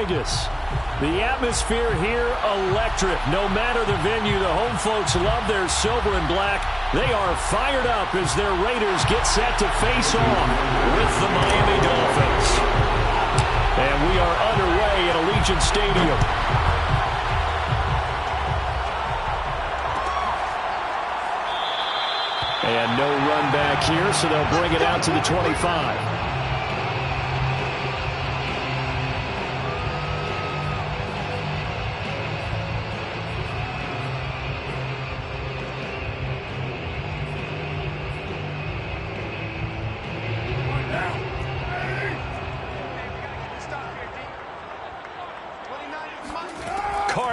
Vegas. The atmosphere here, electric. No matter the venue, the home folks love their silver and black. They are fired up as their Raiders get set to face off with the Miami Dolphins. And we are underway at Allegiant Stadium. And no run back here, so they'll bring it out to the 25.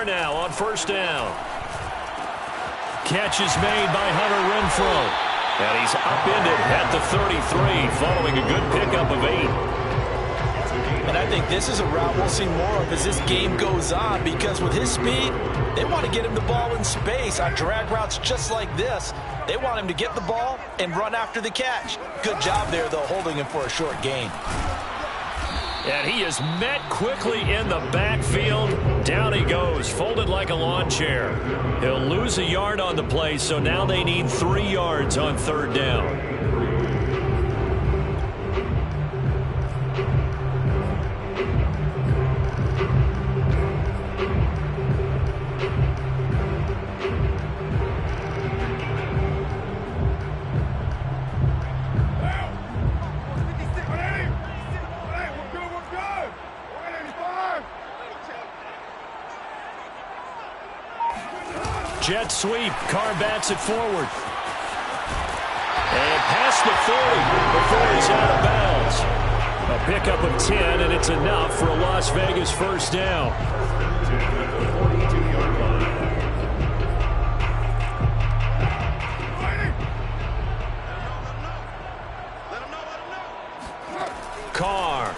Now on first down. Catch is made by Hunter Renfrow. And he's upended at the 33 following a good pickup of 8. And I think this is a route we'll see more of as this game goes on, because with his speed, they want to get him the ball in space on drag routes just like this. They want him to get the ball and run after the catch. Good job there, though, holding him for a short gain. And he is met quickly in the backfield. Down he goes, folded like a lawn chair. He'll lose a yard on the play, so now they need 3 yards on third down. Jet sweep. Carr bats it forward. And past the 40 before he's out of bounds. A pickup of 10, and it's enough for a Las Vegas first down. Carr.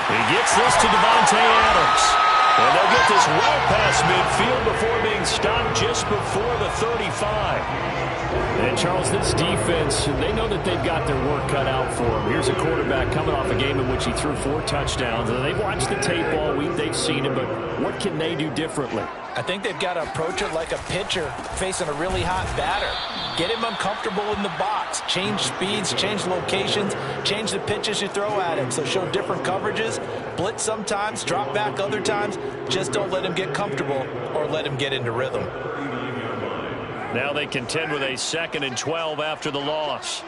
He gets this to Devontae Adams. And they'll get this well past midfield before being stopped just before the 35. And, Charles, this defense, they know that they've got their work cut out for them. Here's a quarterback coming off a game in which he threw 4 touchdowns. And they've watched the tape all week. They've seen it, but what can they do differently? I think they've got to approach it like a pitcher facing a really hot batter. Get him uncomfortable in the box. Change speeds, change locations, change the pitches you throw at him. So show different coverages, blitz sometimes, drop back other times. Just don't let him get comfortable or let him get into rhythm. Now they contend with a 2nd and 12 after the loss.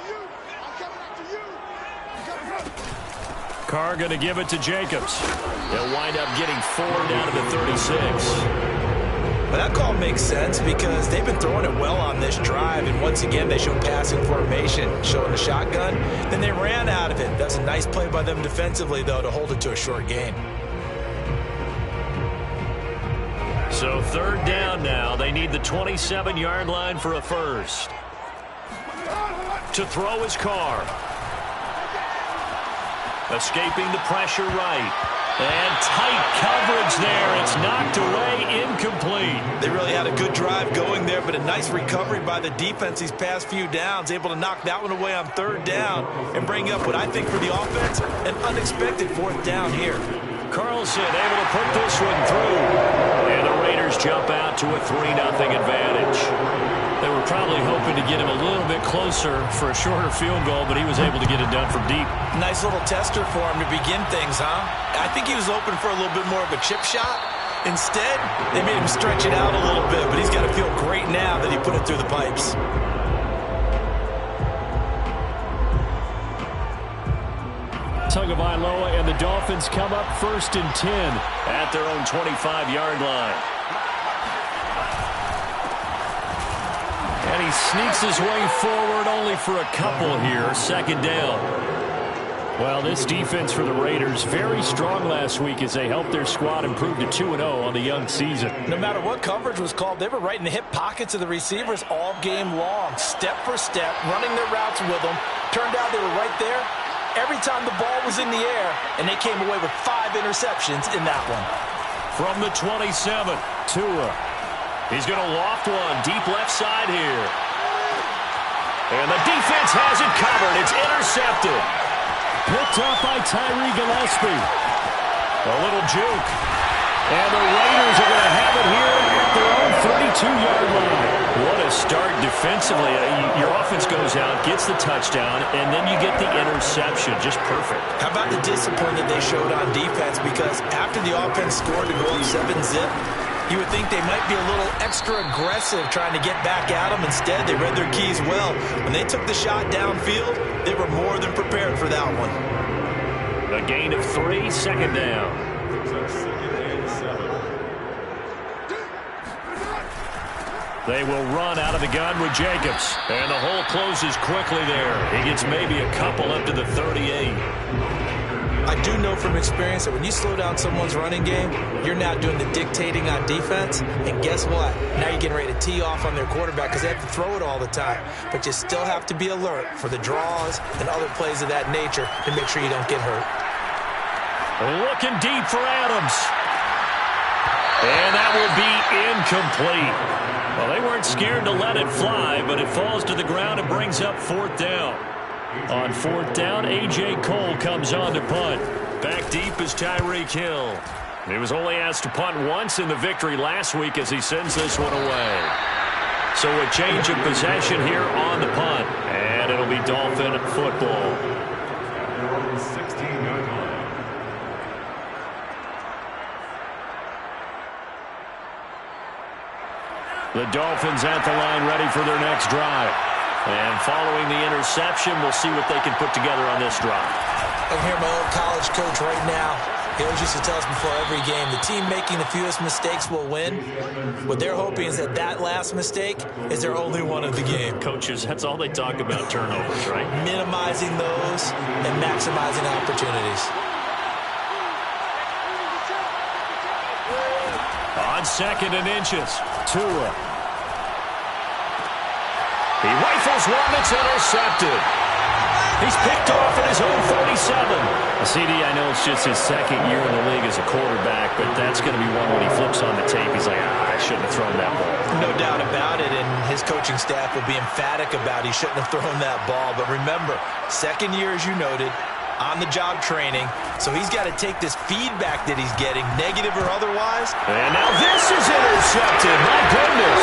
Carr going to give it to Jacobs. They'll wind up getting 4 down to the 36. But that call makes sense because they've been throwing it well on this drive, and once again they show passing formation, showing the shotgun. Then they ran out of it. That's a nice play by them defensively, though, to hold it to a short gain. So 3rd down now. They need the 27-yard line for a first. To throw is Carr. Escaping the pressure right. And tight coverage there. It's knocked away, incomplete. They really had a good drive going there, but a nice recovery by the defense these past few downs. Able to knock that one away on 3rd down and bring up what I think for the offense, an unexpected 4th down here. Carlson able to put this one through. And the Raiders jump out to a 3-0 advantage. They were probably hoping to get him a little bit closer for a shorter field goal, but he was able to get it done from deep. Nice little tester for him to begin things, huh? I think he was open for a little bit more of a chip shot. Instead, they made him stretch it out a little bit, but he's got to feel great now that he put it through the pipes. Tagovailoa and the Dolphins come up 1st and 10 at their own 25-yard line. And he sneaks his way forward only for a couple here. 2nd down. Well, this defense for the Raiders, very strong last week as they helped their squad improve to 2-0 on the young season. No matter what coverage was called, they were right in the hip pockets of the receivers all game long. Step for step, running their routes with them. Turned out they were right there every time the ball was in the air, and they came away with 5 interceptions in that one. From the 27, Tua. He's going to loft one deep left side here. And the defense has it covered. It's intercepted. picked up by Tyree Gillespie. A little juke. And the Raiders are going to have it here at their own 32-yard line. What a start defensively. Your offense goes out, gets the touchdown, and then you get the interception. Just perfect. How about the discipline that they showed on defense? Because after the offense scored to go up 7-zip, you would think they might be a little extra aggressive trying to get back at them. Instead, they read their keys well. When they took the shot downfield, they were more than prepared for that one. A gain of 3, second down. They will run out of the gun with Jacobs. And the hole closes quickly there. He gets maybe a couple up to the 38. I do know from experience that when you slow down someone's running game, you're now doing the dictating on defense. And guess what? Now you're getting ready to tee off on their quarterback because they have to throw it all the time. But you still have to be alert for the draws and other plays of that nature to make sure you don't get hurt. Looking deep for Adams. And that will be incomplete. Well, they weren't scared to let it fly, but it falls to the ground and brings up 4th down. On 4th down, A.J. Cole comes on to punt. Back deep is Tyreek Hill. He was only asked to punt once in the victory last week as he sends this one away. So a change of possession here on the punt. And it'll be Dolphin football. The Dolphins at the line ready for their next drive. And following the interception, we'll see what they can put together on this drive. I'm here, my old college coach right now. He always used to tell us before every game, the team making the fewest mistakes will win. What they're hoping is that that last mistake is their only one of the game. Coaches, that's all they talk about, turnovers, right? Minimizing those and maximizing opportunities. On 2nd and inches, Tua. He rifles one that's intercepted. He's picked off at his own 47. CD, I know it's just his 2nd year in the league as a quarterback, but that's going to be one when he flips on the tape. He's like, I shouldn't have thrown that ball. No doubt about it, and his coaching staff will be emphatic about he shouldn't have thrown that ball. But remember, 2nd year, as you noted, on-the-job training, so he's got to take this feedback that he's getting, negative or otherwise. And now this is intercepted. My goodness.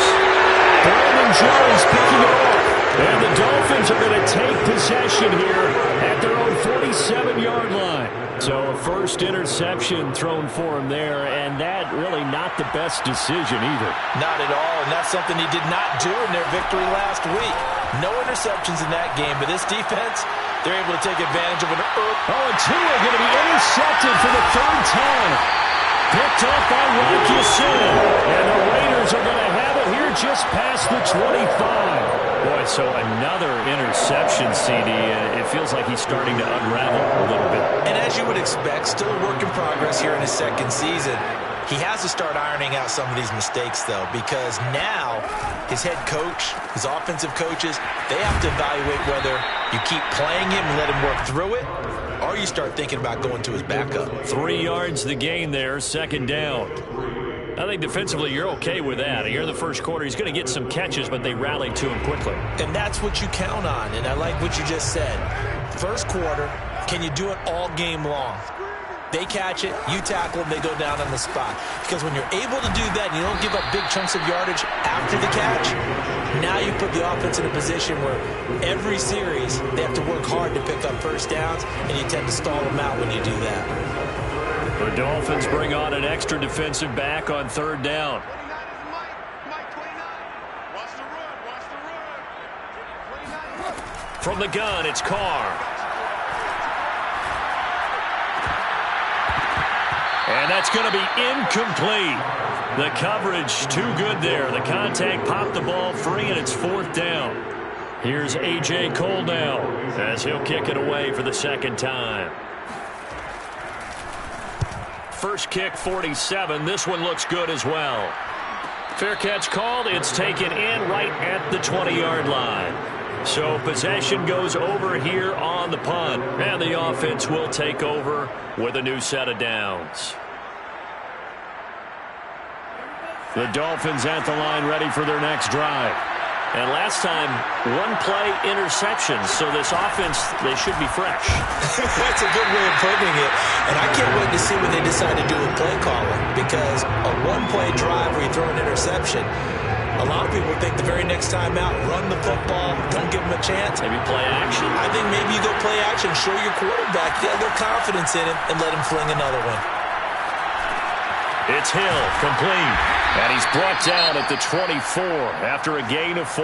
Brandon Jones picking it off. And the Dolphins are going to take possession here at their own 47-yard line. So a first interception thrown for him there, and that really not the best decision either. Not at all, and that's something he did not do in their victory last week. No interceptions in that game, but this defense, they're able to take advantage of an early. Oh, and Tua going to be intercepted for the 3rd time. Picked up by Rock Ya-Sin. And the Raiders are going to have it here just past the 25. Boy, so another interception, CD. It feels like he's starting to unravel a little bit. And as you would expect, still a work in progress here in his 2nd season. He has to start ironing out some of these mistakes, though, because now his head coach, his offensive coaches, they have to evaluate whether you keep playing him and let him work through it, or you start thinking about going to his backup. 3 yards the gain there, 2nd down. I think defensively you're okay with that. Here in the first quarter, he's going to get some catches, but they rallied to him quickly. And that's what you count on, and I like what you just said. First quarter, can you do it all game long? They catch it, you tackle them, they go down on the spot. Because when you're able to do that and you don't give up big chunks of yardage after the catch, now you put the offense in a position where every series they have to work hard to pick up first downs, and you tend to stall them out when you do that. The Dolphins bring on an extra defensive back on 3rd down. From the gun, it's Carr. And that's going to be incomplete. The coverage too good there. The contact popped the ball free, and it's 4th down. Here's A.J. Cole now as he'll kick it away for the 2nd time. First kick, 47. This one looks good as well. Fair catch called. It's taken in right at the 20-yard line. So possession goes over here on the punt. And the offense will take over with a new set of downs. The Dolphins at the line ready for their next drive. And last time, one play interception. So this offense, they should be fresh. That's a good way of putting it. And I can't wait to see what they decide to do with play calling. Because a one-play drive where you throw an interception, a lot of people think the very next time out, run the football, don't give them a chance. Maybe play action. I think maybe you go play action, show your quarterback, get a little confidence in him, and let him fling another one. It's Hill, complete. And he's brought down at the 24 after a gain of 4.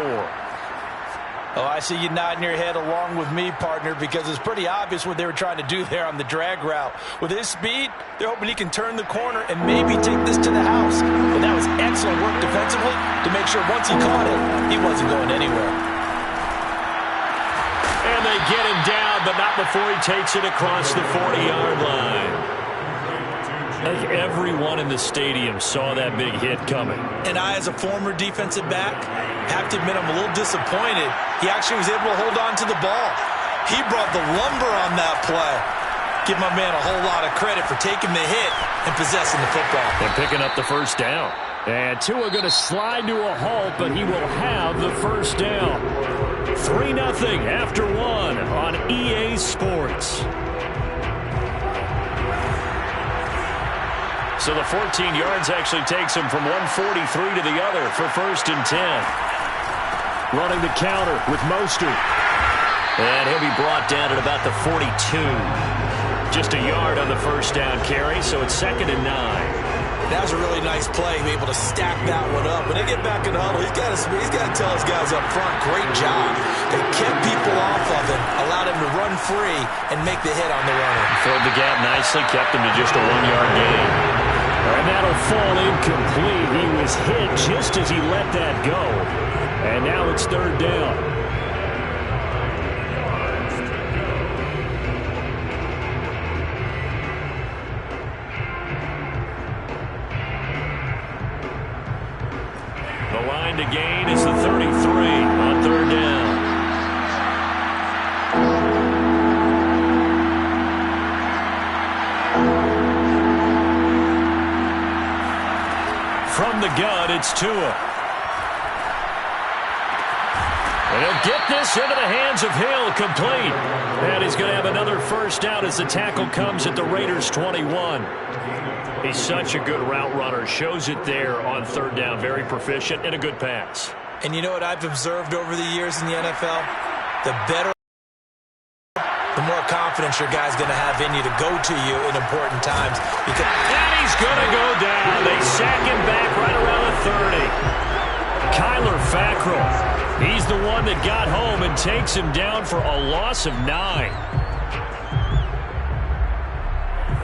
Oh, I see you nodding your head along with me, partner, because it's pretty obvious what they were trying to do there on the drag route. With his speed, they're hoping he can turn the corner and maybe take this to the house. And that was excellent work defensively to make sure once he caught it, he wasn't going anywhere. And they get him down, but not before he takes it across the 40-yard line. I think everyone in the stadium saw that big hit coming. And I, as a former defensive back, have to admit I'm a little disappointed. He actually was able to hold on to the ball. He brought the lumber on that play. Give my man a whole lot of credit for taking the hit and possessing the football. And picking up the first down. And Tua going to slide to a halt, but he will have the first down. 3-0 after 1 on EA Sports. So the 14 yards actually takes him from 143 to the other for 1st and 10. Running the counter with Mostert. And he'll be brought down at about the 42. Just a yard on the first down carry, so it's 2nd and 9. That was a really nice play, be able to stack that one up. When they get back in the huddle, he's got to tell his guys up front, great job. They kept people off of him, allowed him to run free and make the hit on the runner. Filled the gap nicely, kept him to just a 1-yard gain. And that'll fall incomplete. He was hit just as he let that go. And now it's 3rd down. The line to gain is the 33 on 3rd down. From the gun, it's Tua. And he'll get this into the hands of Hill, complete. And he's going to have another first down as the tackle comes at the Raiders' 21. He's such a good route runner. Shows it there on 3rd down. Very proficient and a good pass. And you know what I've observed over the years in the NFL? The better, the more confidence your guy's going to have in you to go to you in important times. And he's going to go down. They sack him back right around the 30. Kyler Fackrell. He's the one that got home and takes him down for a loss of 9.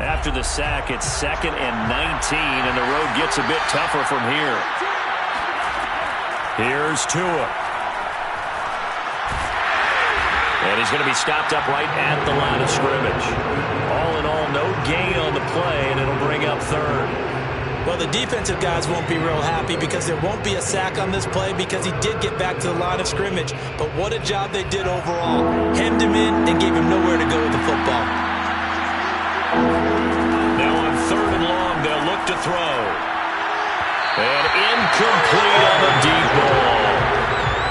After the sack, it's 2nd and 19, and the road gets a bit tougher from here. Here's Tua. And he's going to be stopped up right at the line of scrimmage. All in all, no gain on the play, and it'll bring up 3rd. Well, the defensive guys won't be real happy because there won't be a sack on this play because he did get back to the line of scrimmage. But what a job they did overall. Hemmed him in and gave him nowhere to go with the football. Now on 3rd and long, they'll look to throw. And incomplete on the deep ball.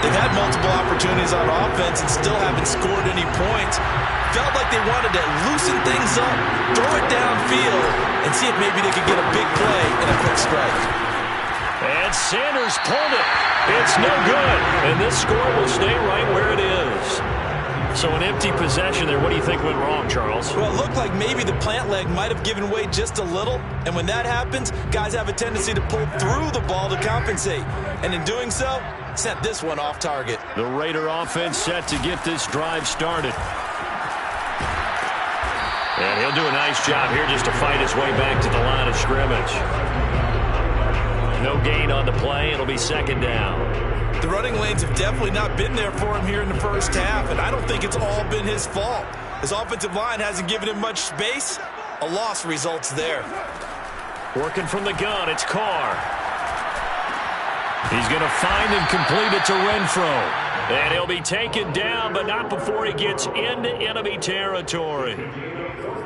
They've had multiple opportunities on offense and still haven't scored any points. Felt like they wanted to loosen things up, throw it downfield, and see if maybe they could get a big play and a quick strike. And Sanders pulled it. It's no good. And this score will stay right where it is. So an empty possession there. What do you think went wrong, Charles? Well, it looked like maybe the plant leg might have given way just a little. And when that happens, guys have a tendency to pull through the ball to compensate. And in doing so, sent this one off target. The Raider offense set to get this drive started. And he'll do a nice job here just to fight his way back to the line of scrimmage. No gain on the play. It'll be 2nd down. The running lanes have definitely not been there for him here in the first half, and I don't think it's all been his fault. His offensive line hasn't given him much space. A loss results there. Working from the gun, it's Carr. He's going to find and complete it to Renfro. And he'll be taken down, but not before he gets into enemy territory.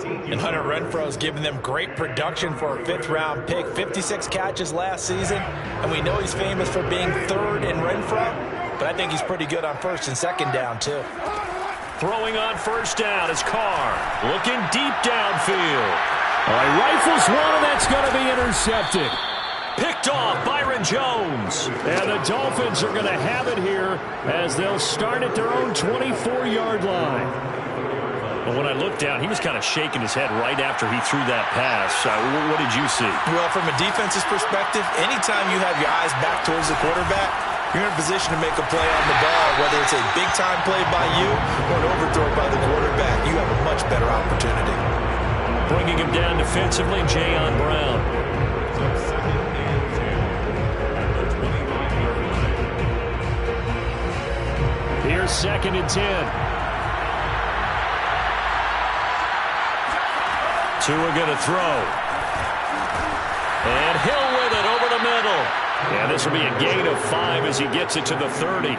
And Hunter Renfro's given them great production for a 5th-round pick. 56 catches last season, and we know he's famous for being 3rd in Renfro. but I think he's pretty good on first and second down, too. Throwing on first down is Carr. Looking deep downfield. He rifles one, and that's going to be intercepted. Picked off Byron Jones. And the Dolphins are going to have it here as they'll start at their own 24-yard line. Well, when I looked down, he was kind of shaking his head right after he threw that pass. What did you see? Well, from a defense's perspective, anytime you have your eyes back towards the quarterback, you're in a position to make a play on the ball, whether it's a big-time play by you or an overthrow by the quarterback. You have a much better opportunity. Bringing him down defensively, Jayon Brown. Here's 2nd and 10. Tua going to throw. And Hill with it over the middle. And this will be a gain of 5 as he gets it to the 30.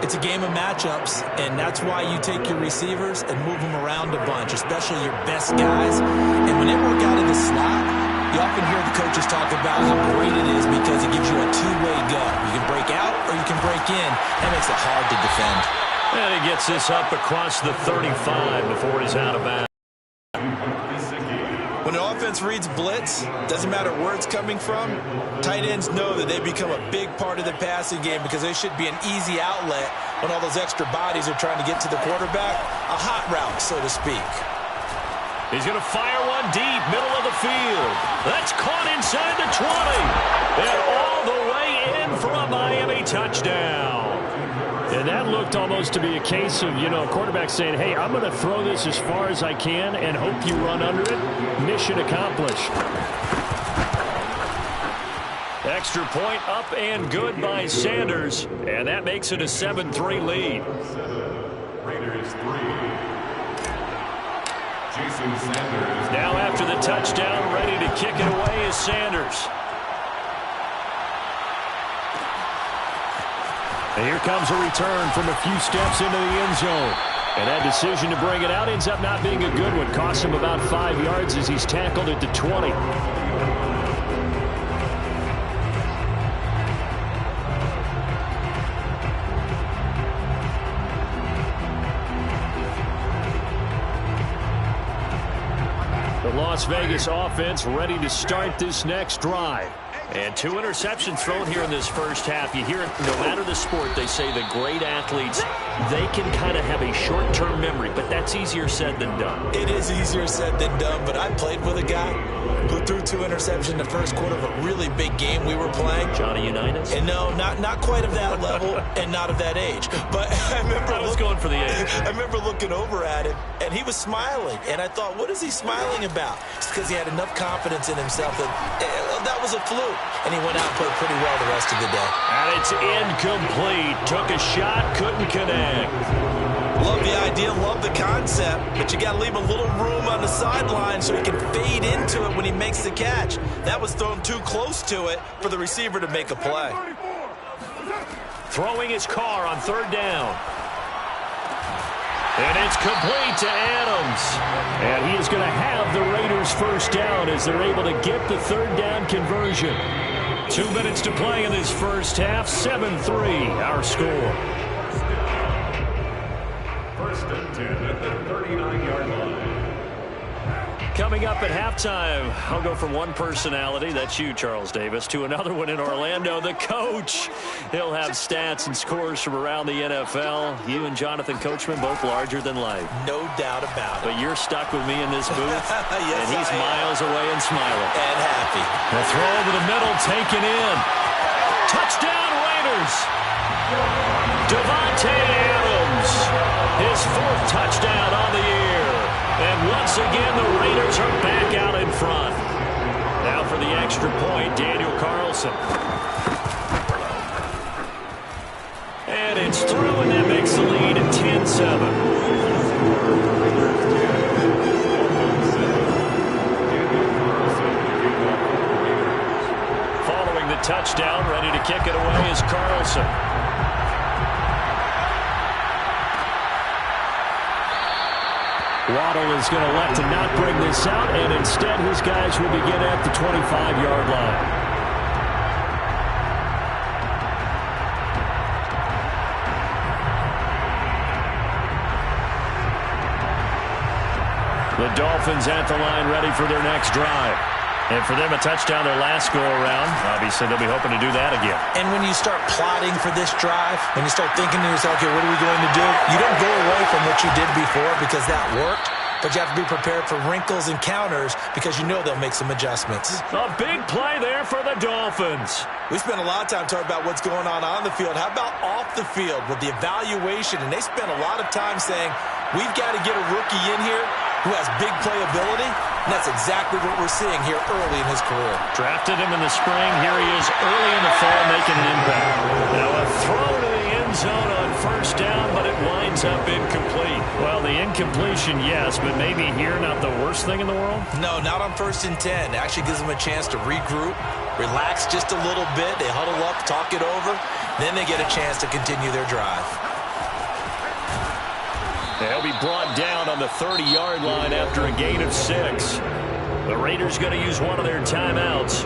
It's a game of matchups, and that's why you take your receivers and move them around a bunch, especially your best guys. And when they work out in the slot, you often hear the coaches talk about how great it is because it gives you a two-way go. You can break out or you can break in. That makes it hard to defend. And he gets this up across the 35 before he's out of bounds. When the offense reads blitz, doesn't matter where it's coming from, tight ends know that they become a big part of the passing game because they should be an easy outlet when all those extra bodies are trying to get to the quarterback. A hot route, so to speak. He's going to fire one deep, middle of the field. That's caught inside the 20. And all the way in for a Miami touchdown. And that looked almost to be a case of, a quarterback saying, hey, I'm going to throw this as far as I can and hope you run under it. Mission accomplished. Extra point up and good by Sanders. And that makes it a 7-3 lead. Raiders 3. Jason Sanders. Now after the touchdown, ready to kick it away is Sanders. And here comes a return from a few steps into the end zone. And that decision to bring it out ends up not being a good one. Costs him about 5 yards as he's tackled at the 20. The Las Vegas offense ready to start this next drive. And 2 interceptions thrown here in this first half. You hear it, no matter the sport, they say the great athletes, they can kind of have a short-term memory, but that's easier said than done. It is easier said than done, but I played with a guy who threw 2 interceptions in the first quarter of a really big game we were playing. Johnny Unitas? And no, not quite of that level and not of that age. But I remember I was going for the age. I remember looking over at him, and he was smiling. And I thought, what is he smiling about? It's because he had enough confidence in himself that was a fluke. And he went out and played pretty well the rest of the day. And it's incomplete. Took a shot, couldn't connect. Love the idea, love the concept, but you got to leave a little room on the sideline so he can fade into it when he makes the catch. That was thrown too close to it for the receiver to make a play. Throwing his car on 3rd down. And it's complete to Adams. And he is going to have the Raiders first down as they're able to get the 3rd down conversion. 2 minutes to play in this first half. 7-3 our score. First and 10 at the 39-yard line. Coming up at halftime, I'll go from one personality, that's you, Charles Davis, to another one in Orlando, the coach. He'll have stats and scores from around the NFL. You and Jonathan Coachman, both larger than life. No doubt about it. But you're stuck with me in this booth, yes, and he's miles away and smiling. And happy. The throw over the middle, taken in. Touchdown, Raiders. Devontae Adams, his 4th touchdown on the year. And once again, the Raiders are back out in front. Now for the extra point, Daniel Carlson. And it's through, and that makes the lead at 10-7. Following the touchdown, ready to kick it away is Carlson. Waddle is going to elect to not bring this out, and instead his guys will begin at the 25-yard line. The Dolphins at the line ready for their next drive. And for them, a touchdown their last go-around. Obviously, they'll be hoping to do that again. And when you start plotting for this drive, when you start thinking to yourself, okay, what are we going to do? You don't go away from what you did before because that worked. But you have to be prepared for wrinkles and counters because you know they'll make some adjustments. A big play there for the Dolphins. We spent a lot of time talking about what's going on the field. How about off the field with the evaluation? And they spent a lot of time saying, we've got to get a rookie in here who has big playability. And that's exactly what we're seeing here early in his career. Drafted him in the spring. Here he is early in the fall making an impact. Now a throw to the end zone on first down, but it winds up incomplete. Well, the incompletion, yes, but maybe here not the worst thing in the world? No, not on 1st and 10. It actually gives them a chance to regroup, relax just a little bit. They huddle up, talk it over. Then they get a chance to continue their drive. They'll be brought down on the 30-yard line after a gain of 6. The Raiders going to use one of their timeouts.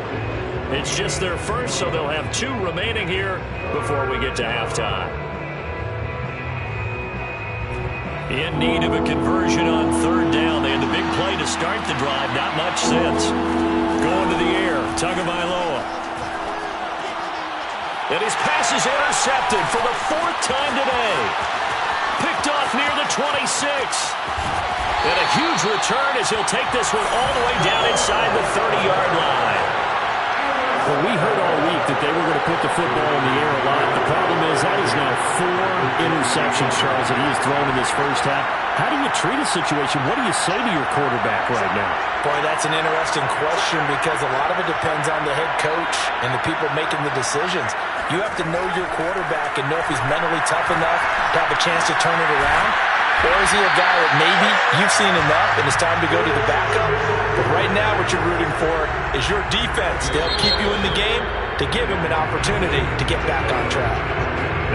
It's just their first, so they'll have 2 remaining here before we get to halftime. In need of a conversion on 3rd down. They had the big play to start the drive. Not much since. Going to the air. Tagovailoa. And his pass is intercepted for the 4th time today. Picked off near the 26. And a huge return as he'll take this one all the way down inside the 30-yard line. Well, we heard all week that they were going to put the football in the air a lot. The problem is that is now 4 interceptions, Charles, that he has thrown in this first half. How do you treat a situation? What do you say to your quarterback right now? Boy, that's an interesting question because a lot of it depends on the head coach and the people making the decisions. You have to know your quarterback and know if he's mentally tough enough to have a chance to turn it around. Or is he a guy that maybe you've seen enough and it's time to go to the backup? But right now what you're rooting for is your defense to help keep you in the game, to give him an opportunity to get back on track.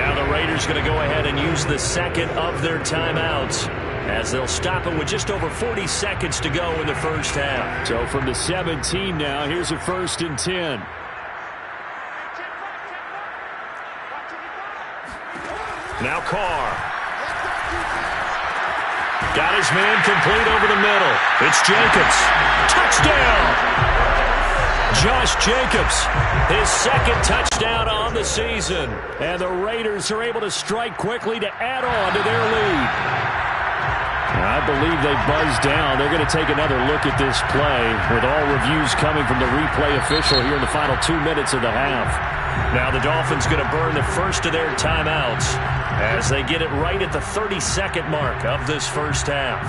Now the Raiders going to go ahead and use the second of their timeouts as they'll stop it with just over 40 seconds to go in the first half. So from the 17 now, here's a 1st and 10. Now Carr. Got his man complete over the middle. It's Jacobs. Touchdown! Josh Jacobs, his 2nd touchdown on the season. And the Raiders are able to strike quickly to add on to their lead. I believe they buzzed down. They're going to take another look at this play with all reviews coming from the replay official here in the final 2 minutes of the half. Now the Dolphins going to burn the first of their timeouts as they get it right at the 32nd mark of this first half.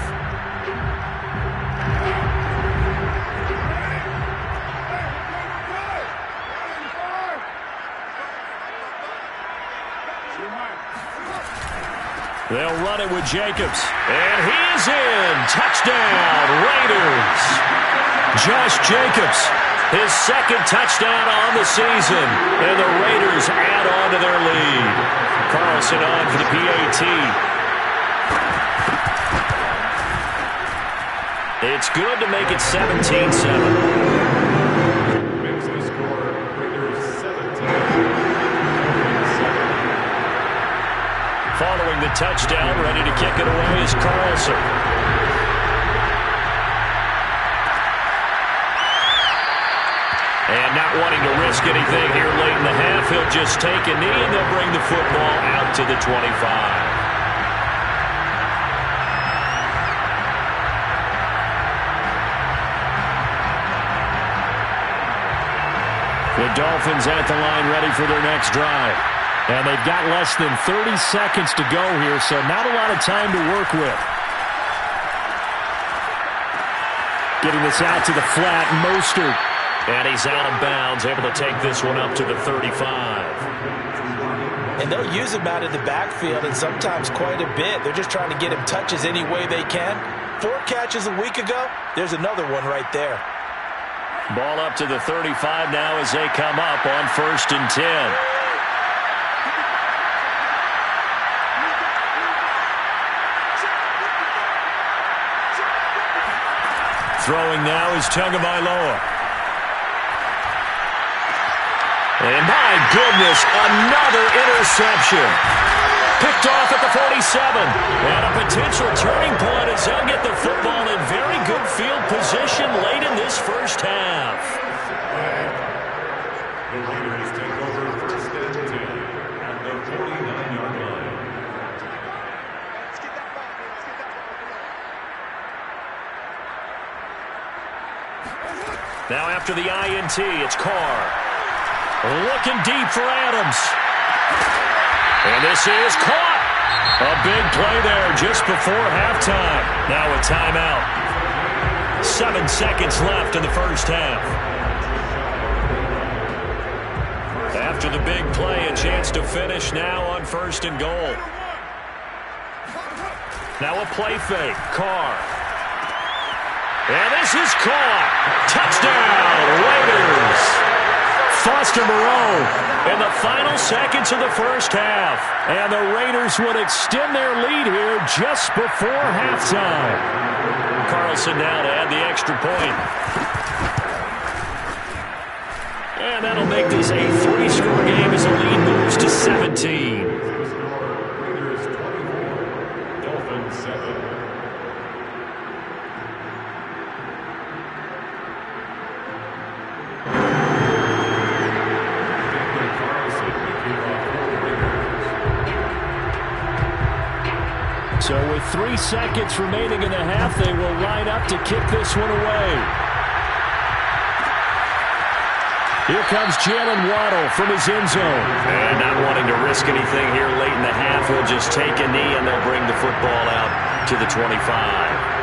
They'll run it with Jacobs. And he is in. Touchdown, Raiders. Josh Jacobs, his 2nd touchdown on the season. And the Raiders add on to their lead. Carlson on for the PAT. It's good to make it 17-7. Following the touchdown, ready to kick it away is Carlson. And not wanting to risk anything here late in the half, he'll just take a knee and they'll bring the football out to the 25. The Dolphins at the line ready for their next drive. And they've got less than 30 seconds to go here, so not a lot of time to work with. Getting this out to the flat, Mostert. And he's out of bounds, able to take this one up to the 35. And they'll use him out of the backfield, and sometimes quite a bit. They're just trying to get him touches any way they can. 4 catches a week ago, there's another one right there. Ball up to the 35 now as they come up on 1st and 10. Throwing now is Tagovailoa. And my goodness, another interception. Picked off at the 47. And a potential turning point as they'll get the football in very this first half. The Raiders take over first and 10 at the 49-yard line. Now after the INT, it's Carr. Looking deep for Adams. And this is caught. A big play there just before halftime. Now a timeout. 7 seconds left in the first half. After the big play, a chance to finish now on 1st and goal. Now a play fake. Carr. And this is caught. Touchdown, Raiders. Foster Moreau in the final seconds of the first half. And the Raiders would extend their lead here just before halftime. Carlson now to add the extra point. And that'll make this a 3-score game as the lead moves to 17. Raiders 24, Dolphins 7. So with 3 seconds remaining in the half, they will line up to kick this one away. Here comes Jalen Waddle from his end zone. And not wanting to risk anything here late in the half, he'll just take a knee and they'll bring the football out to the 25.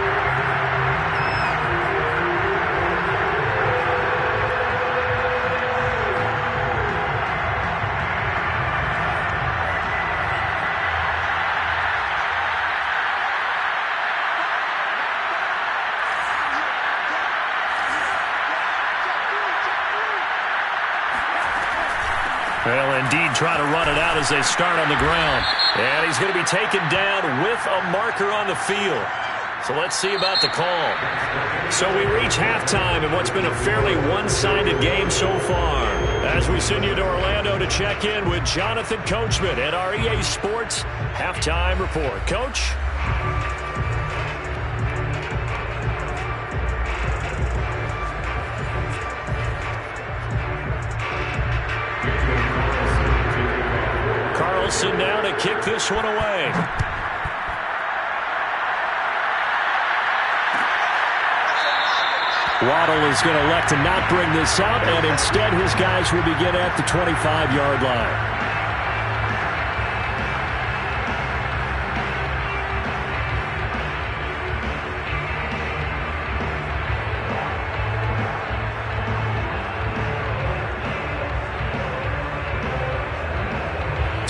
Well, indeed, try to run it out as they start on the ground. And he's going to be taken down with a marker on the field. So let's see about the call. So we reach halftime in what's been a fairly one-sided game so far. As we send you to Orlando to check in with Jonathan Coachman at our EA Sports Halftime Report. Coach? Carlson now to kick this one away. Waddle is going to elect to not bring this out, and instead his guys will begin at the 25-yard line.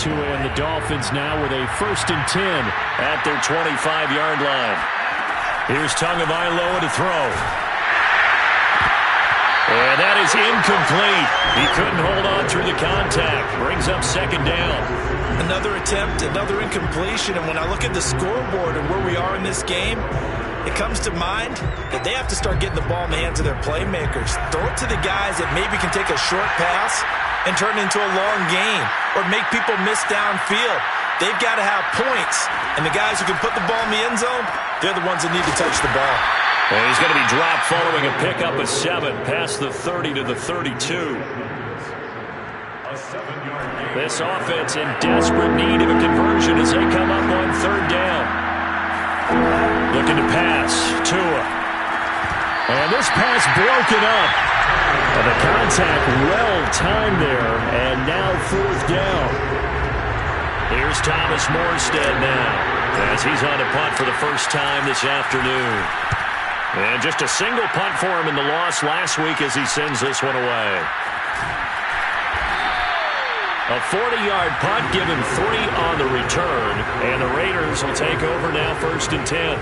And the Dolphins now with a 1st and 10 at their 25-yard line. Here's Tagovailoa to throw. And that is incomplete. He couldn't hold on through the contact. Brings up 2nd down. Another attempt, another incompletion. And when I look at the scoreboard and where we are in this game, it comes to mind that they have to start getting the ball in the hands of their playmakers. Throw it to the guys that maybe can take a short pass and turn it into a long gain or make people miss downfield. They've got to have points. And the guys who can put the ball in the end zone, they're the ones that need to touch the ball. And he's going to be dropped following a pickup of 7 past the 30 to the 32. This offense in desperate need of a conversion as they come up on 3rd down. Looking to pass. Tua. And this pass broken up. And the contact well timed there. And now 4th down. Here's Thomas Morstead now as he's on a punt for the first time this afternoon. And just a single punt for him in the loss last week as he sends this one away. A 40-yard punt, give him 3 on the return. And the Raiders will take over now 1st and 10.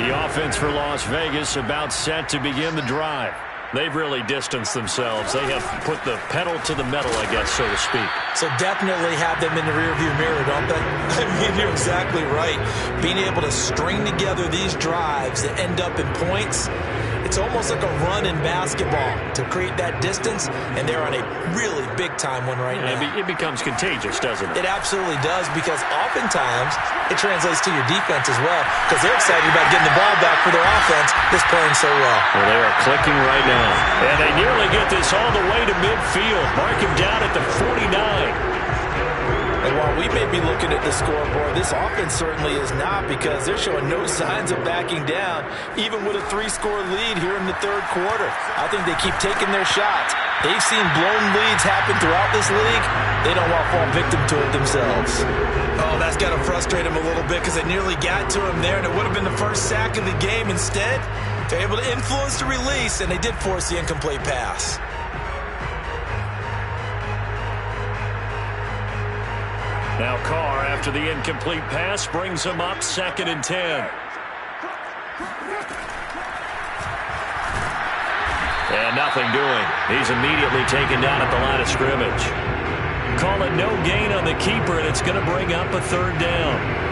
The offense for Las Vegas about set to begin the drive. They've really distanced themselves. They have put the pedal to the metal, I guess, so to speak. So definitely have them in the rearview mirror, don't they? I mean, you're exactly right. Being able to string together these drives that end up in points, it's almost like a run in basketball to create that distance, and they're on a really big-time one right now. It becomes contagious, doesn't it? It absolutely does, because oftentimes it translates to your defense as well, because they're excited about getting the ball back for their offense this play playing so well. Well, they are clicking right now. And they nearly get this all the way to midfield. Mark him down at the 49. And while we may be looking at the scoreboard, this offense certainly is not, because they're showing no signs of backing down, even with a 3-score lead here in the third quarter. I think they keep taking their shots. They've seen blown leads happen throughout this league. They don't want to fall victim to it themselves. Oh, that's got to frustrate them a little bit, because they nearly got to him there, and it would have been the first sack of the game. Instead, they're able to influence the release, and they did force the incomplete pass. Now Carr, after the incomplete pass, brings him up 2nd and 10. And nothing doing. He's immediately taken down at the line of scrimmage. Call it no gain on the keeper, and it's going to bring up a 3rd down.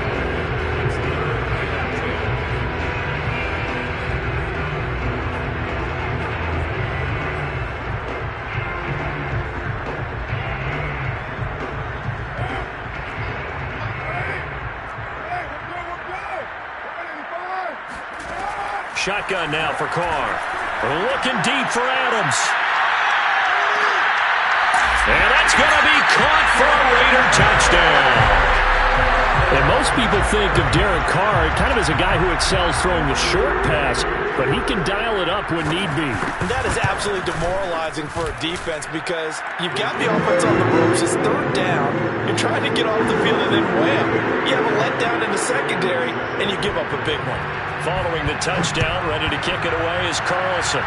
Shotgun now for Carr. Looking deep for Adams. And that's going to be caught for a Raider touchdown. And most people think of Derek Carr kind of as a guy who excels throwing the short pass, but he can dial it up when need be. And that is absolutely demoralizing for a defense, because you've got the offense on the ropes. It's 3rd down. You're trying to get off the field, and then wham, you have a letdown in the secondary, and you give up a big one. Following the touchdown, ready to kick it away is Carlson.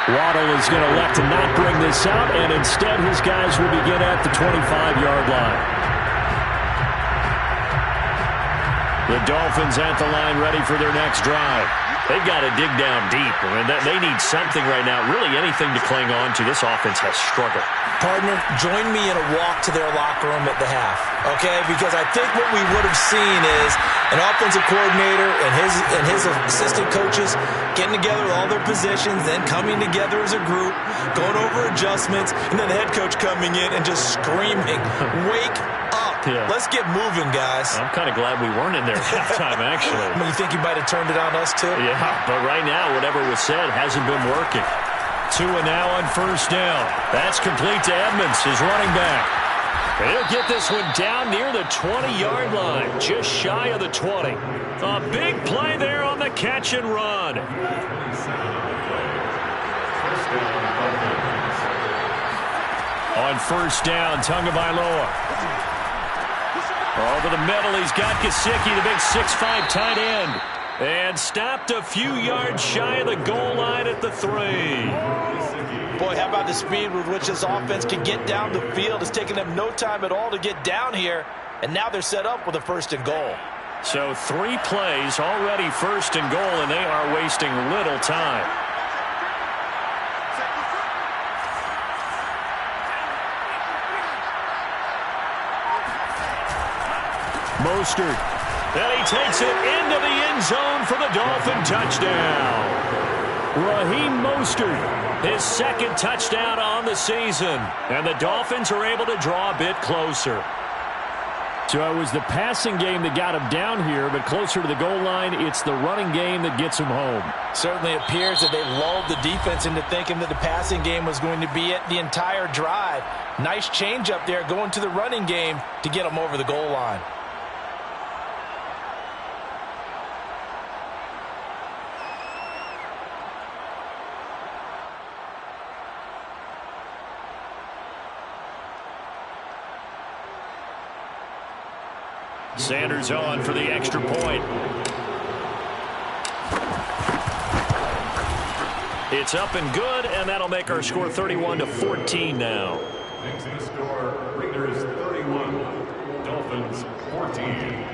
Waddle is going to elect to not bring this out, and instead his guys will begin at the 25-yard line. The Dolphins at the line, ready for their next drive. They've got to dig down deep. I mean, they need something right now, really anything to cling on to. This offense has struggled. Partner, join me in a walk to their locker room at the half, okay? Because I think what we would have seen is an offensive coordinator and his assistant coaches getting together with all their positions, then coming together as a group, going over adjustments, and then the head coach coming in and just screaming, "Wake up. Yeah. Let's get moving, guys." I'm kind of glad we weren't in there at halftime, actually. I mean, you think you might have turned it on us, too? Yeah, but right now, whatever was said hasn't been working. 2 and now on 1st down. That's complete to Edmonds, his running back. He'll get this one down near the 20-yard line, just shy of the 20. A big play there on the catch and run. On 1st down, Tagovailoa. Over the middle, he's got Gesicki, the big 6'5" tight end. And stopped a few yards shy of the goal line at the 3. Boy, how about the speed with which this offense can get down the field? It's taken them no time at all to get down here, and now they're set up with a 1st and goal. So 3 plays, already 1st and goal, and they are wasting little time. Mostert. And he takes it into the end zone for the Dolphin touchdown. Raheem Mostert, his 2nd touchdown on the season. And the Dolphins are able to draw a bit closer. So it was the passing game that got him down here, but closer to the goal line, it's the running game that gets him home. Certainly appears that they lulled the defense into thinking that the passing game was going to be it the entire drive. Nice change up there going to the running game to get them over the goal line. Sanders on for the extra point. It's up and good, and that'll make our score 31-14 now. Next in the score, Raiders 31, Dolphins 14.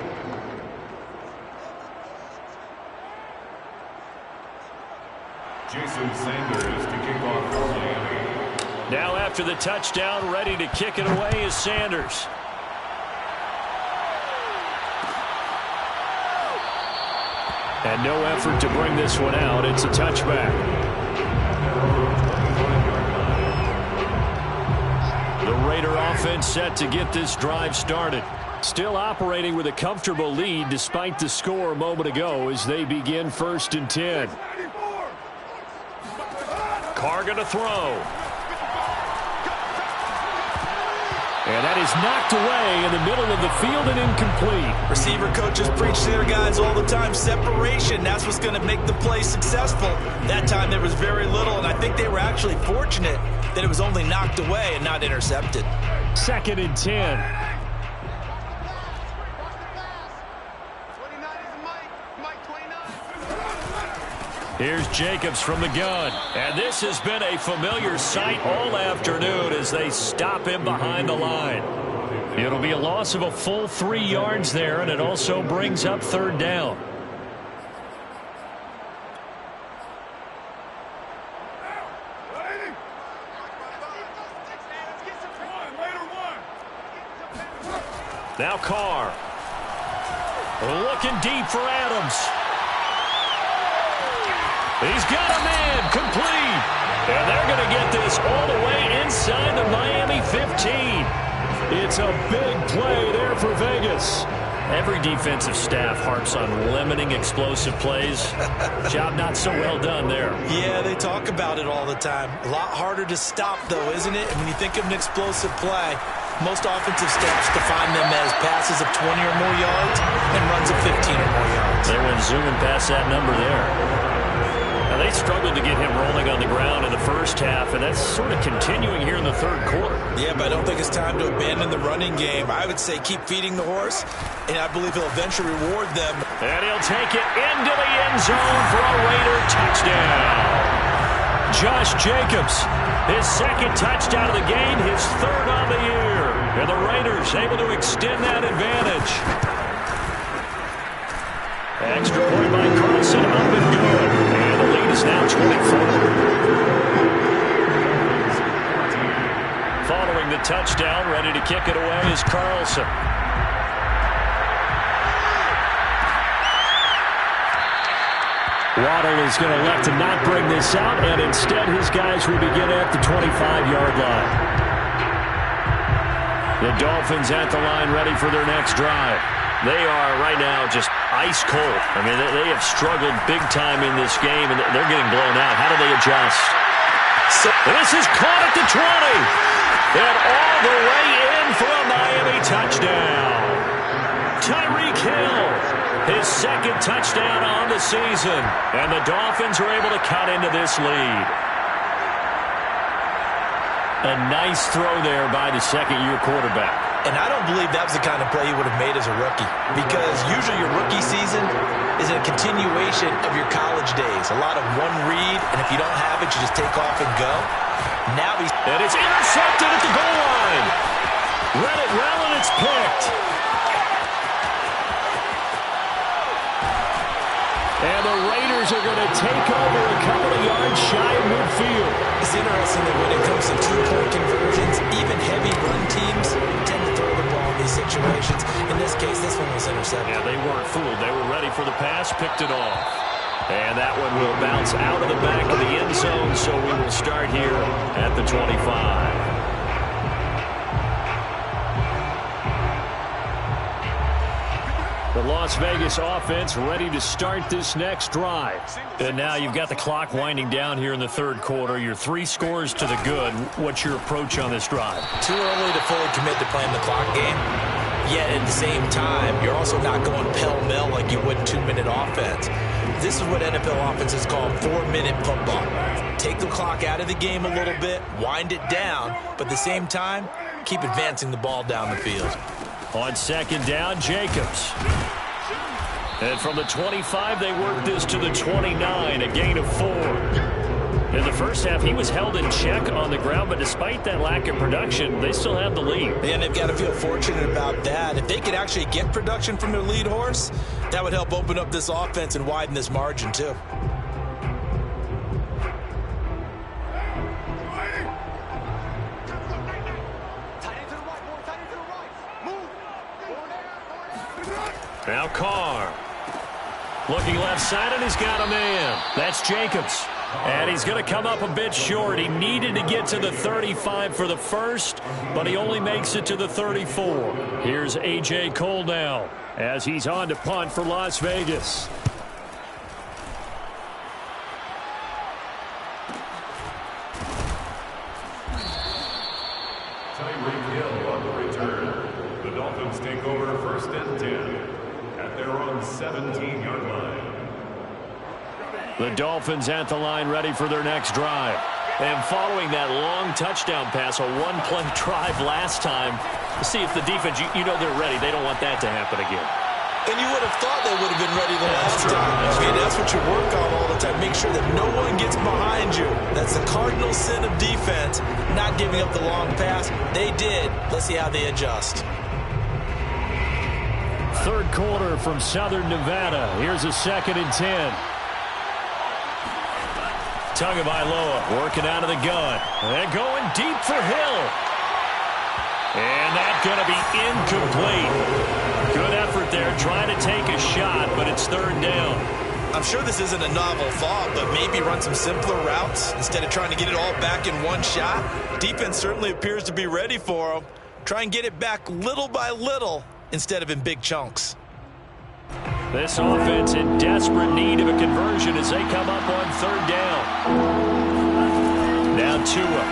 Jason Sanders to kick off for Miami. Now after the touchdown, ready to kick it away is Sanders. And no effort to bring this one out. It's a touchback. The Raider offense set to get this drive started. Still operating with a comfortable lead despite the score a moment ago as they begin 1st and 10. Carr going to throw. And that is knocked away in the middle of the field and incomplete. Receiver coaches preach to their guys all the time. Separation, that's what's going to make the play successful. That time there was very little, and I think they were actually fortunate that it was only knocked away and not intercepted. 2nd and 10. Here's Jacobs from the gun. And this has been a familiar sight all afternoon as they stop him behind the line. It'll be a loss of a full 3 yards there, and it also brings up 3rd down. Now Carr. Looking deep for Adams. He's got a man, complete. And they're going to get this all the way inside the Miami 15. It's a big play there for Vegas. Every defensive staff harps on limiting explosive plays. Job not so well done there. Yeah, they talk about it all the time. A lot harder to stop, though, isn't it? And when you think of an explosive play, most offensive staffs define them as passes of 20 or more yards and runs of 15 or more yards. They went zooming past that number there. Now, they struggled to get him rolling on the ground in the first half, and that's sort of continuing here in the 3rd quarter. Yeah, but I don't think it's time to abandon the running game. I would say keep feeding the horse, and I believe he'll eventually reward them. And he'll take it into the end zone for a Raider touchdown. Josh Jacobs, his 2nd touchdown of the game, his 3rd on the year. And the Raiders able to extend that advantage. Extra point by Carlson, up and good. And the lead is now 24. Following the touchdown, ready to kick it away is Carlson. Waddle is going to elect to not bring this out, and instead his guys will begin at the 25-yard line. The Dolphins at the line ready for their next drive. They are right now just ice cold. I mean, they have struggled big time in this game, and they're getting blown out. How do they adjust? So this is caught at the 20. And all the way in for a Miami touchdown. Tyreek Hill, his 2nd touchdown on the season. And the Dolphins are able to cut into this lead. A nice throw there by the 2nd-year quarterback. And I don't believe that was the kind of play he would have made as a rookie. Because usually your rookie season is a continuation of your college days. A lot of one read, and if you don't have it, you just take off and go. Now he's... And it's intercepted at the goal line. Read it well, and it's picked. And the Raiders are going to take over a couple of yards shy of midfield. It's interesting that when it comes to 2-point conversions, even heavy run teams tend to throw the ball in these situations. In this case, this one was intercepted. Yeah, they weren't fooled. They were ready for the pass, picked it off. And that one will bounce out of the back of the end zone, so we will start here at the 25. The Las Vegas offense ready to start this next drive. And now you've got the clock winding down here in the 3rd quarter. You're 3 scores to the good. What's your approach on this drive? Too early to fully commit to playing the clock game. Yet at the same time, you're also not going pell-mell like you would 2-minute offense. This is what NFL offenses call 4-minute football. Take the clock out of the game a little bit, wind it down, but at the same time, keep advancing the ball down the field. On 2nd down, Jacobs. And from the 25, they work this to the 29, a gain of 4. In the first half, he was held in check on the ground, but despite that lack of production, they still have the lead. And they've got to feel fortunate about that. If they could actually get production from their lead horse, that would help open up this offense and widen this margin, too. Now Carr. Looking left side, and he's got a man. That's Jacobs. And he's going to come up a bit short. He needed to get to the 35 for the first, but he only makes it to the 34. Here's A.J. Cole now as he's on to punt for Las Vegas. Tyreek Hill on the return. The Dolphins take over first and 10 at their own 17-yard line. The Dolphins at the line ready for their next drive. And following that long touchdown pass, a one-play drive last time, see if the defense, you know they're ready. They don't want that to happen again. And you would have thought they would have been ready the last time. That's what you work on all the time. Make sure that no one gets behind you. That's the cardinal sin of defense, not giving up the long pass. They did. Let's see how they adjust. Third quarter from Southern Nevada. Here's a 2nd and 10. Tagovailoa working out of the gun. And going deep for Hill. And that's going to be incomplete. Good effort there trying to take a shot, but it's 3rd down. I'm sure this isn't a novel thought, but maybe run some simpler routes instead of trying to get it all back in one shot. Defense certainly appears to be ready for them. Try and get it back little by little instead of in big chunks. This offense in desperate need of a conversion as they come up on 3rd down. Now Tua.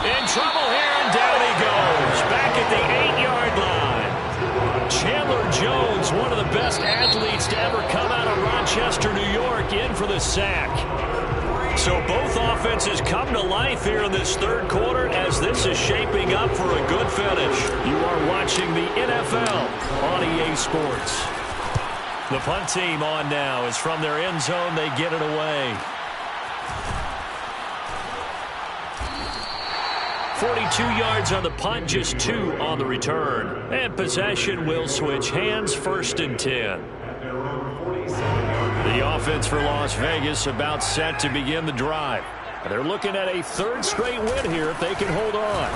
In trouble here, and down he goes. Back at the 8-yard line. Chandler Jones, one of the best athletes to ever come out of Rochester, New York, in for the sack. So both offenses come to life here in this 3rd quarter as this is shaping up for a good finish. You are watching the NFL on EA Sports. The punt team on now is from their end zone. They get it away. 42 yards on the punt, just 2 on the return. And possession will switch hands, 1st and 10. The offense for Las Vegas about set to begin the drive. They're looking at a 3rd straight win here if they can hold on.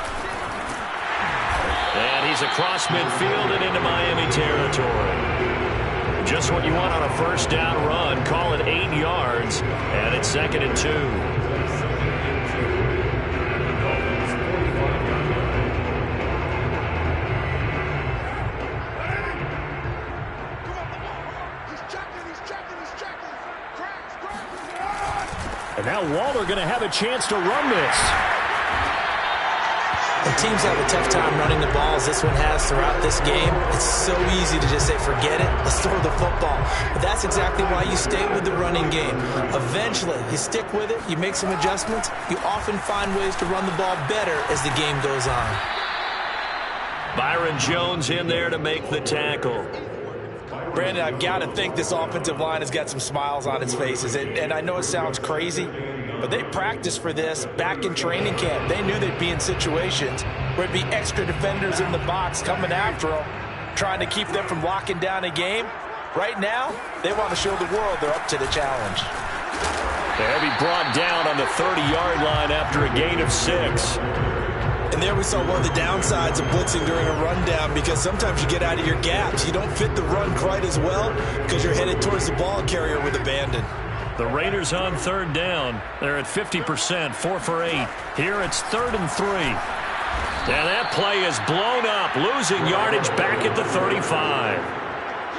And he's across midfield and into Miami territory. Just what you want on a 1st down run. Call it 8 yards, and it's 2nd and 2. And now Waller going to have a chance to run this. When teams have a tough time running the ball as this one has throughout this game, it's so easy to just say, forget it, let's throw the football. But that's exactly why you stay with the running game. Eventually, you stick with it, you make some adjustments, you often find ways to run the ball better as the game goes on. Byron Jones in there to make the tackle. Brandon, I've got to think this offensive line has got some smiles on its faces. And I know it sounds crazy, but they practiced for this back in training camp. They knew they'd be in situations where it'd be extra defenders in the box coming after them, trying to keep them from locking down a game. Right now, they want to show the world they're up to the challenge. They'll be brought down on the 30-yard line after a gain of 6. And there we saw one of the downsides of blitzing during a rundown, because sometimes you get out of your gaps. You don't fit the run quite as well because you're headed towards the ball carrier with abandon. The Raiders on 3rd down. They're at 50%, 4 for 8. Here it's 3rd and 3. And that play is blown up, losing yardage back at the 35.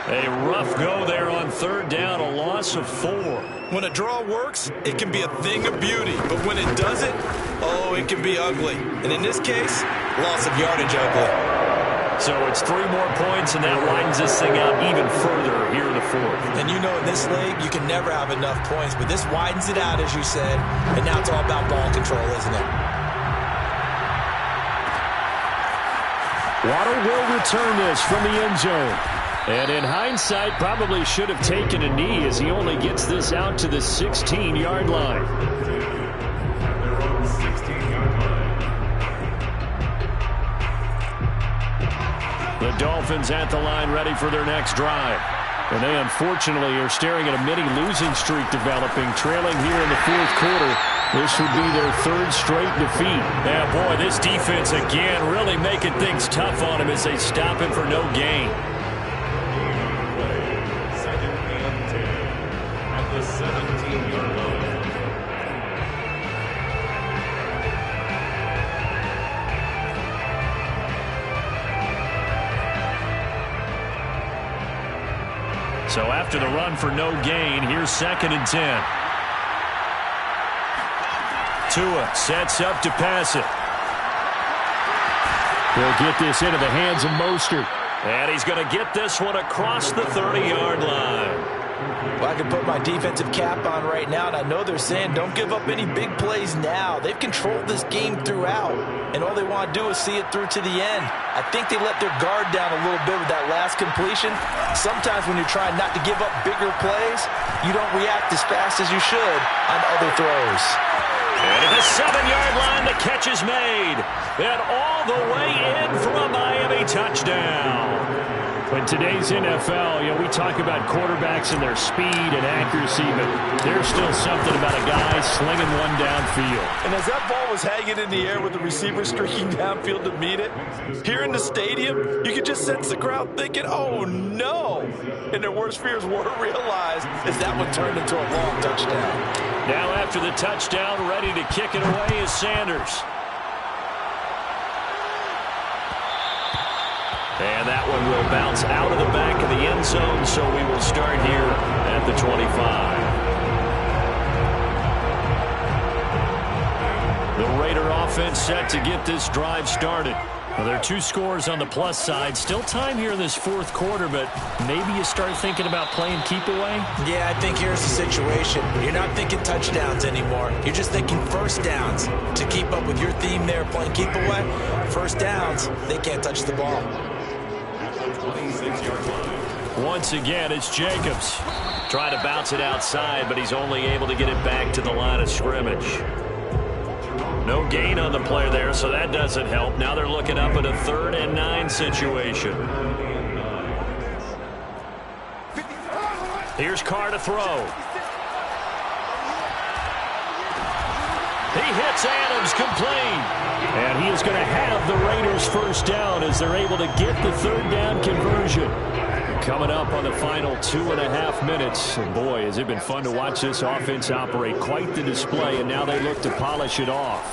A rough go there on 3rd down, a loss of 4. When a draw works, it can be a thing of beauty. But when it doesn't, oh, it can be ugly. And in this case, loss of yardage ugly. So it's 3 more points, and that widens this thing out even further here in the 4th. And you know in this league, you can never have enough points. But this widens it out, as you said. And now it's all about ball control, isn't it? Waddle will return this from the end zone. And in hindsight, probably should have taken a knee as he only gets this out to the 16-yard line. The Dolphins at the line ready for their next drive. And they unfortunately are staring at a mini losing streak developing, trailing here in the 4th quarter. This would be their 3rd straight defeat. Yeah, boy, this defense again really making things tough on him as they stop him for no gain. Second and 10 at the 17. 16-yard line. So after the run for no gain, here's 2nd and 10. Tua sets up to pass it. He'll get this into the hands of Mostert. And he's going to get this one across the 30-yard line. Well, I can put my defensive cap on right now, and I know they're saying don't give up any big plays now. They've controlled this game throughout, and all they want to do is see it through to the end. I think they let their guard down a little bit with that last completion. Sometimes when you're trying not to give up bigger plays, you don't react as fast as you should on other throws. And at the 7-yard line, the catch is made. And all the way in for a Miami touchdown. In today's NFL, we talk about quarterbacks and their speed and accuracy, but there's still something about a guy slinging one downfield. And as that ball was hanging in the air with the receiver streaking downfield to meet it, here in the stadium, you could just sense the crowd thinking, oh, no. And their worst fears were realized as that one turned into a long touchdown. Now after the touchdown, ready to kick it away is Sanders. And that one will bounce out of the back of the end zone, so we will start here at the 25. The Raider offense set to get this drive started. Well, there are 2 scores on the plus side. Still time here in this 4th quarter, but maybe you start thinking about playing keep away? Yeah, I think here's the situation. You're not thinking touchdowns anymore. You're just thinking first downs. To keep up with your theme there, playing keep away, first downs, they can't touch the ball. Once again, it's Jacobs. Trying to bounce it outside, but he's only able to get it back to the line of scrimmage. No gain on the play there, so that doesn't help. Now they're looking up at a 3rd and 9 situation. Here's Carr to throw. He hits Adams complete. And he is going to have the Raiders first down as they're able to get the 3rd down conversion. Coming up on the final 2.5 minutes. And boy, has it been fun to watch this offense operate. Quite the display, and now they look to polish it off.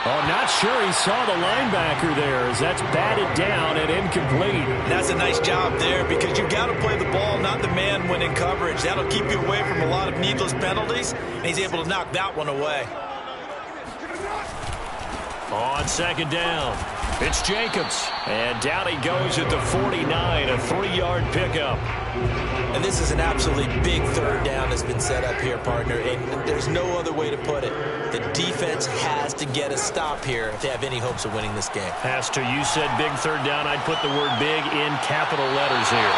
Oh, not sure he saw the linebacker there as that's batted down and incomplete. That's a nice job there because you got to play the ball, not the man when in coverage. That'll keep you away from a lot of needless penalties, and he's able to knock that one away. On 2nd down, it's Jacobs. And down he goes at the 49, a 3-yard pickup. And this is an absolutely big 3rd down that's been set up here, partner, and there's no other way to put it. The defense has to get a stop here if they have any hopes of winning this game. Pastor, you said big 3rd down. I'd put the word big in capital letters here.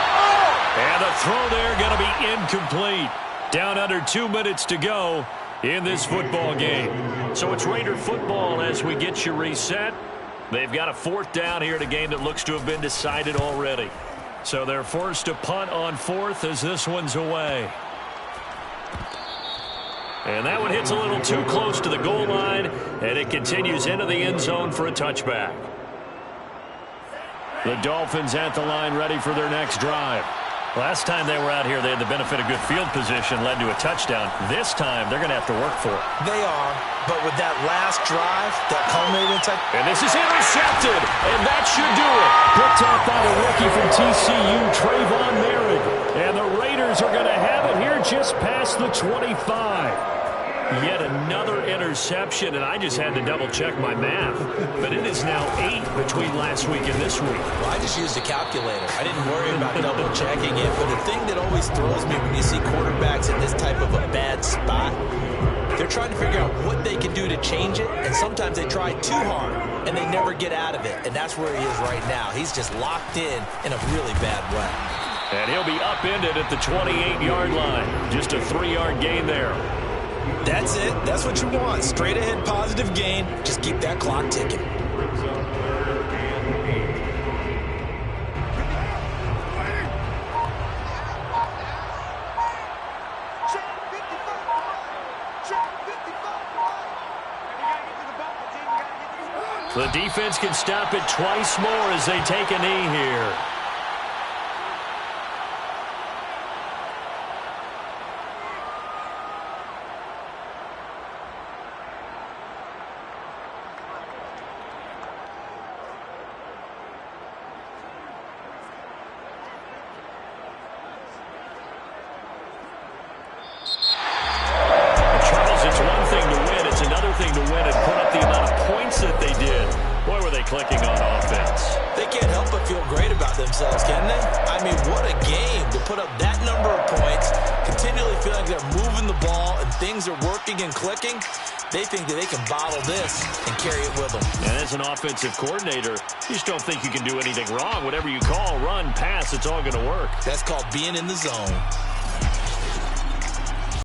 And the throw there going to be incomplete. Down under 2 minutes to go in this football game. So it's Raider football as we get you reset. They've got a 4th down here in a game that looks to have been decided already. So they're forced to punt on 4th as this one's away. And that one hits a little too close to the goal line, and it continues into the end zone for a touchback. The Dolphins at the line ready for their next drive. Last time they were out here, they had the benefit of good field position, led to a touchdown. This time, they're going to have to work for it. They are, but with that last drive, that culminating touchdown. And this is intercepted, and that should do it. Picked off by the rookie from TCU, Trayvon Merritt. And the Raiders are going to have it here just past the 25. Yet another interception, and I just had to double-check my math. But it is now 8 between last week and this week. Well, I just used a calculator. I didn't worry about double-checking it. But the thing that always throws me when you see quarterbacks in this type of a bad spot, they're trying to figure out what they can do to change it, and sometimes they try too hard, and they never get out of it. And that's where he is right now. He's just locked in a really bad way. And he'll be upended at the 28-yard line. Just a 3-yard gain there. That's it. That's what you want. Straight ahead positive gain. Just keep that clock ticking. The defense can stop it twice more as they take a knee here. put up that number of points, continually feeling they're moving the ball and things are working and clicking, they think that they can bottle this and carry it with them. And as an offensive coordinator, you just don't think you can do anything wrong. Whatever you call, run, pass, it's all going to work. That's called being in the zone.